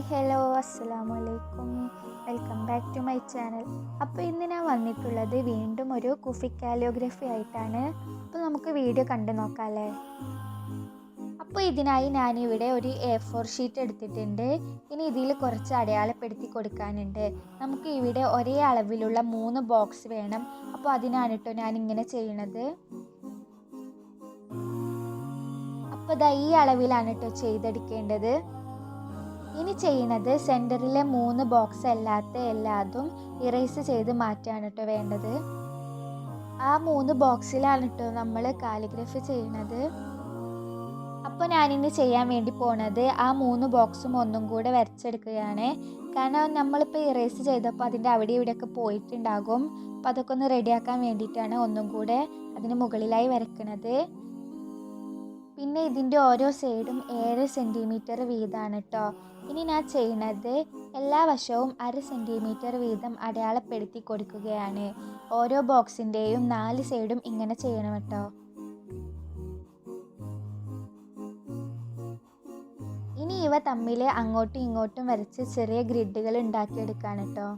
Hi hello അസ്സലാമു അലൈക്കും, welcome back to my channel. അപ്പോൾ ഇന്ന് ഞാൻ വന്നിട്ടുള്ളത് വീണ്ടും ഒരു കുഫിക് കാലിയോഗ്രഫി ആയിട്ടാണ്. അപ്പോൾ നമുക്ക് വീഡിയോ കണ്ടു നോക്കാമല്ലേ. അപ്പോൾ ഇതിനായി ഞാനിവിടെ ഒരു A4 ഷീറ്റ് എടുത്തിട്ടുണ്ട്. ഇനി ഇതിൽ കുറച്ച് അടയാളപ്പെടുത്തി കൊടുക്കാനുണ്ട്. നമുക്ക് ഇവിടെ ഒരേ അളവിലുള്ള 3 ബോക്സ് വേണം. അപ്പോൾ അതിനാണ് കേട്ടോ ഞാനിങ്ങനെ ചെയ്യണത്. അപ്പോൾ ഇതാ ഈ അളവിലാണ് കേട്ടോ ചെയ്തെടുക്കേണ്ടത്. ഇനി ചെയ്യുന്നത് സെൻറ്ററിലെ 3 ബോക്സ് അല്ലാത്ത എല്ലാതും ഇറേസ് ചെയ്ത് മാറ്റാണ് കേട്ടോ വേണ്ടത്. ആ 3 ബോക്സിലാണ് കേട്ടോ നമ്മൾ കാലിഗ്രഫി ചെയ്യുന്നത്. അപ്പോൾ ഞാനിന്ന് ചെയ്യാൻ വേണ്ടി പോണത് ആ 3 ബോക്സും ഒന്നും കൂടെ വരച്ചെടുക്കുകയാണ്. കാരണം നമ്മളിപ്പോൾ ഇറേസ് ചെയ്തപ്പോൾ അതിൻ്റെ അവിടെ ഇവിടെയൊക്കെ പോയിട്ടുണ്ടാകും. അപ്പോൾ അതൊക്കെ ഒന്ന് റെഡിയാക്കാൻ വേണ്ടിയിട്ടാണ് ഒന്നും കൂടെ അതിന് മുകളിലായി വരയ്ക്കുന്നത്. പിന്നെ ഇതിൻ്റെ ഓരോ സൈഡും 7 സെൻറ്റിമീറ്റർ വീതമാണ് കേട്ടോ. ഇനി ഞാൻ ചെയ്യുന്നത് എല്ലാ വശവും 1/2 സെൻറ്റിമീറ്റർ വീതം അടയാളപ്പെടുത്തി കൊടുക്കുകയാണ്. ഓരോ ബോക്സിൻ്റെയും 4 സൈഡും ഇങ്ങനെ ചെയ്യണം കേട്ടോ. ഇനി ഇവ തമ്മിൽ അങ്ങോട്ടും ഇങ്ങോട്ടും വരച്ച് ചെറിയ ഗ്രിഡുകൾ ഉണ്ടാക്കിയെടുക്കാണ് കേട്ടോ.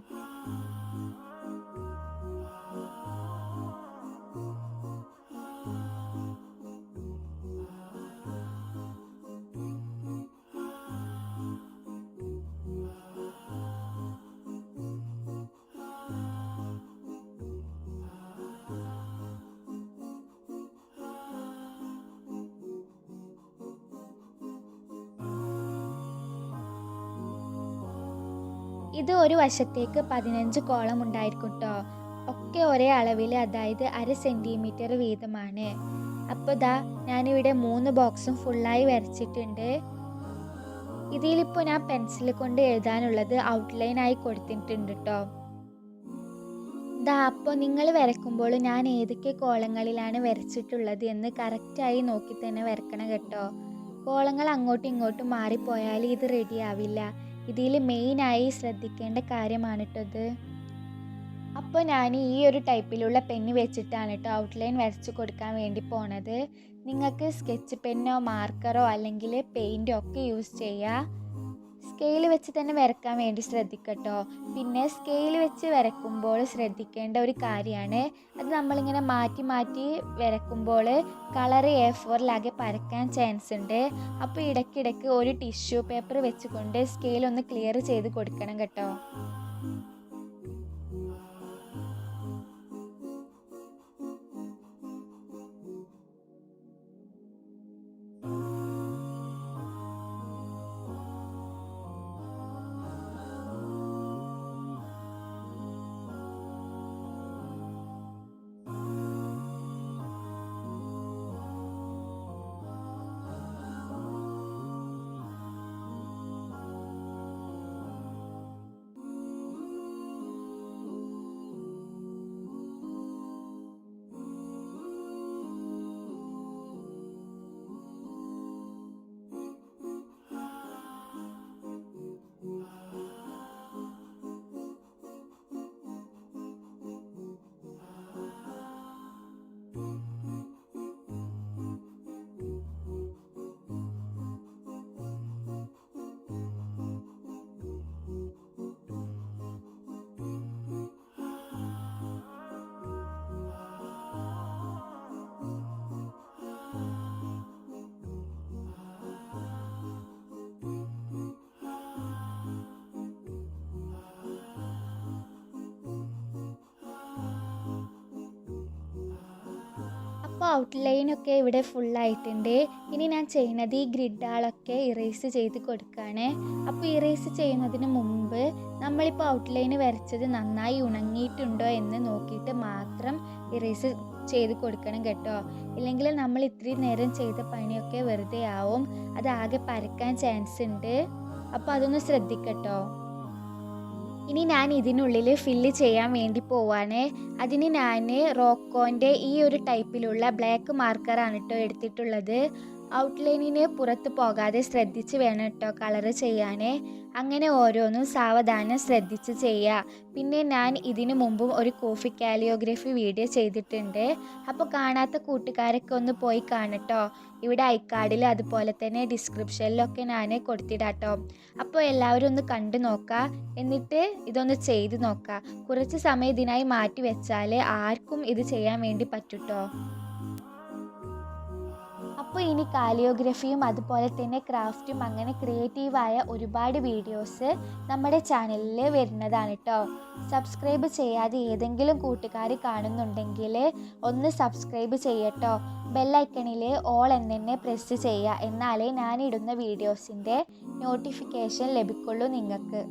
ഇത് ഒരു വശത്തേക്ക് 15 കോളം ഉണ്ടായിരിക്കും കേട്ടോ. ഒക്കെ ഒരേ അളവിൽ, അതായത് 1/2 സെൻറ്റിമീറ്റർ വീതമാണ്. അപ്പോൾ ദാ ഞാനിവിടെ 3 ബോക്സും ഫുള്ളായി വരച്ചിട്ടുണ്ട്. ഇതിലിപ്പോൾ ഞാൻ പെൻസിൽ കൊണ്ട് എഴുതാനുള്ളത് ഔട്ട്ലൈനായി കൊടുത്തിട്ടുണ്ട് കേട്ടോ. ദാ അപ്പോൾ നിങ്ങൾ വരയ്ക്കുമ്പോൾ ഞാൻ ഏതൊക്കെ കോളങ്ങളിലാണ് വരച്ചിട്ടുള്ളത് എന്ന് കറക്റ്റായി നോക്കി തന്നെ വരക്കണം കേട്ടോ. കോളങ്ങൾ അങ്ങോട്ടും ഇങ്ങോട്ടും മാറിപ്പോയാൽ ഇത് റെഡി ആവില്ല. ഇതിൽ മെയിനായി ശ്രദ്ധിക്കേണ്ട കാര്യമാണ് കേട്ടോ ഇത്. അപ്പോൾ ഞാൻ ഈ ഒരു ടൈപ്പിലുള്ള പെന്ന് വെച്ചിട്ടാണ് കേട്ടോ ഔട്ട്ലൈൻ വരച്ച് കൊടുക്കാൻ വേണ്ടി പോണത്. നിങ്ങൾക്ക് സ്കെച്ച് പെന്നോ മാർക്കറോ അല്ലെങ്കിൽ പെയിൻറ്റോ ഒക്കെ യൂസ് ചെയ്യുക. സ്കെയിൽ വെച്ച് തന്നെ വരയ്ക്കാൻ വേണ്ടി ശ്രദ്ധിക്കട്ടോ. പിന്നെ സ്കെയിൽ വെച്ച് വരയ്ക്കുമ്പോൾ ശ്രദ്ധിക്കേണ്ട ഒരു കാര്യമാണ്, അത് നമ്മളിങ്ങനെ മാറ്റി മാറ്റി വരയ്ക്കുമ്പോൾ കളർ A4-ലാകെ പരക്കാൻ ചാൻസ് ഉണ്ട്. അപ്പോൾ ഇടയ്ക്കിടയ്ക്ക് ഒരു ടിഷ്യൂ പേപ്പർ വെച്ചുകൊണ്ട് സ്കെയിൽ ഒന്ന് ക്ലിയർ ചെയ്ത് കൊടുക്കണം കേട്ടോ. അപ്പോൾ ഔട്ട്ലൈനൊക്കെ ഇവിടെ ഫുള്ളായിട്ടുണ്ട്. ഇനി ഞാൻ ചെയ്യുന്നത് ഈ ഗ്രിഡുകളൊക്കെ ഇറേസ് ചെയ്ത് കൊടുക്കുകയാണ്. അപ്പോൾ ഇറേസ് ചെയ്യുന്നതിന് മുമ്പ് നമ്മളിപ്പോൾ ഔട്ട്ലൈൻ വരച്ചത് നന്നായി ഉണങ്ങിയിട്ടുണ്ടോ എന്ന് നോക്കിയിട്ട് മാത്രം ഇറേസ് ചെയ്ത് കൊടുക്കണം കേട്ടോ. ഇല്ലെങ്കിൽ നമ്മൾ ഇത്രയും നേരം ചെയ്ത പണിയൊക്കെ വെറുതെ ആവും, അത് ആകെ പരക്കാൻ ചാൻസ് ഉണ്ട്. അപ്പോൾ അതൊന്ന് ശ്രദ്ധിക്കട്ടോ. ഇനി ഞാൻ ഇതിനുള്ളിൽ ഫില്ല് ചെയ്യാൻ വേണ്ടി പോവാണ്. അതിന് ഞാൻ റോക്കോൻ്റെ ഈ ഒരു ടൈപ്പിലുള്ള ബ്ലാക്ക് മാർക്കറാണ് കേട്ടോ എടുത്തിട്ടുള്ളത്. ഔട്ട്ലൈനിന് പുറത്ത് പോകാതെ ശ്രദ്ധിച്ച് വേണം കേട്ടോ കളറ് ചെയ്യാനേ. അങ്ങനെ ഓരോന്നും സാവധാനം ശ്രദ്ധിച്ച് ചെയ്യുക. പിന്നെ ഞാൻ ഇതിനു മുമ്പും ഒരു കോഫിക് കാലിയോഗ്രഫി വീഡിയോ ചെയ്തിട്ടുണ്ട്. അപ്പോൾ കാണാത്ത കൂട്ടുകാരൊക്കെ ഒന്ന് പോയി കാണട്ടോ. ഇവിടെ ഐക്കാർഡിൽ അതുപോലെ തന്നെ ഡിസ്ക്രിപ്ഷനിലൊക്കെ ഞാൻ കൊടുത്തിടാട്ടോ. അപ്പോൾ എല്ലാവരും ഒന്ന് കണ്ടു നോക്കുക. എന്നിട്ട് ഇതൊന്ന് ചെയ്ത് നോക്കുക. കുറച്ച് സമയം ഇതിനായി മാറ്റി വെച്ചാൽ ആർക്കും ഇത് ചെയ്യാൻ വേണ്ടി പറ്റൂട്ടോ. അപ്പോൾ ഇനി കാലിയോഗ്രഫിയും അതുപോലെ തന്നെ ക്രാഫ്റ്റും അങ്ങനെ ക്രിയേറ്റീവായ ഒരുപാട് വീഡിയോസ് നമ്മുടെ ചാനലിൽ വരുന്നതാണ് കേട്ടോ. സബ്സ്ക്രൈബ് ചെയ്യാതെ ഏതെങ്കിലും കൂട്ടുകാർ കാണുന്നുണ്ടെങ്കിൽ ഒന്ന് സബ്സ്ക്രൈബ് ചെയ്യട്ടോ. ബെല്ലൈക്കണിൽ ഓൾ എന്നെ പ്രസ് ചെയ്യുക. എന്നാലേ ഞാനിടുന്ന വീഡിയോസിൻ്റെ നോട്ടിഫിക്കേഷൻ ലഭിക്കുള്ളൂ നിങ്ങൾക്ക്.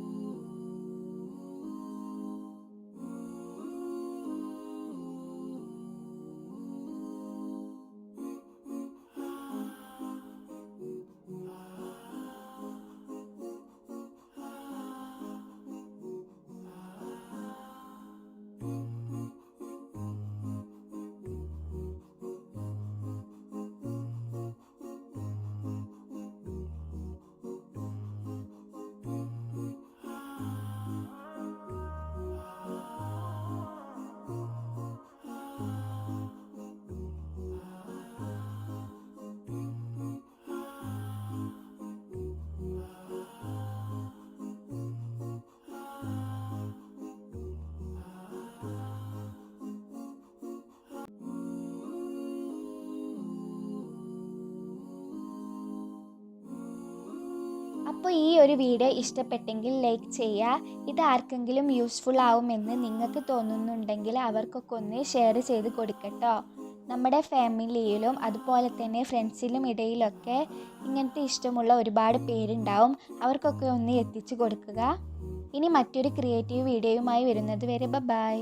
അപ്പോൾ ഈ ഒരു വീഡിയോ ഇഷ്ടപ്പെട്ടെങ്കിൽ ലൈക്ക് ചെയ്യുക. ഇത് ആർക്കെങ്കിലും യൂസ്ഫുൾ ആവുമെന്ന് നിങ്ങൾക്ക് തോന്നുന്നുണ്ടെങ്കിൽ അവർക്കൊക്കെ ഒന്ന് ഷെയർ ചെയ്ത് കൊടുക്കട്ടോ. നമ്മുടെ ഫാമിലിയിലും അതുപോലെ തന്നെ ഫ്രണ്ട്സിലും ഇടയിലൊക്കെ ഇങ്ങനത്തെ ഇഷ്ടമുള്ള ഒരുപാട് പേരുണ്ടാവും. അവർക്കൊക്കെ ഒന്ന് എത്തിച്ചു കൊടുക്കുക. ഇനി മറ്റൊരു ക്രിയേറ്റീവ് വീഡിയോയുമായി വരുന്നത് വരെ ബൈ.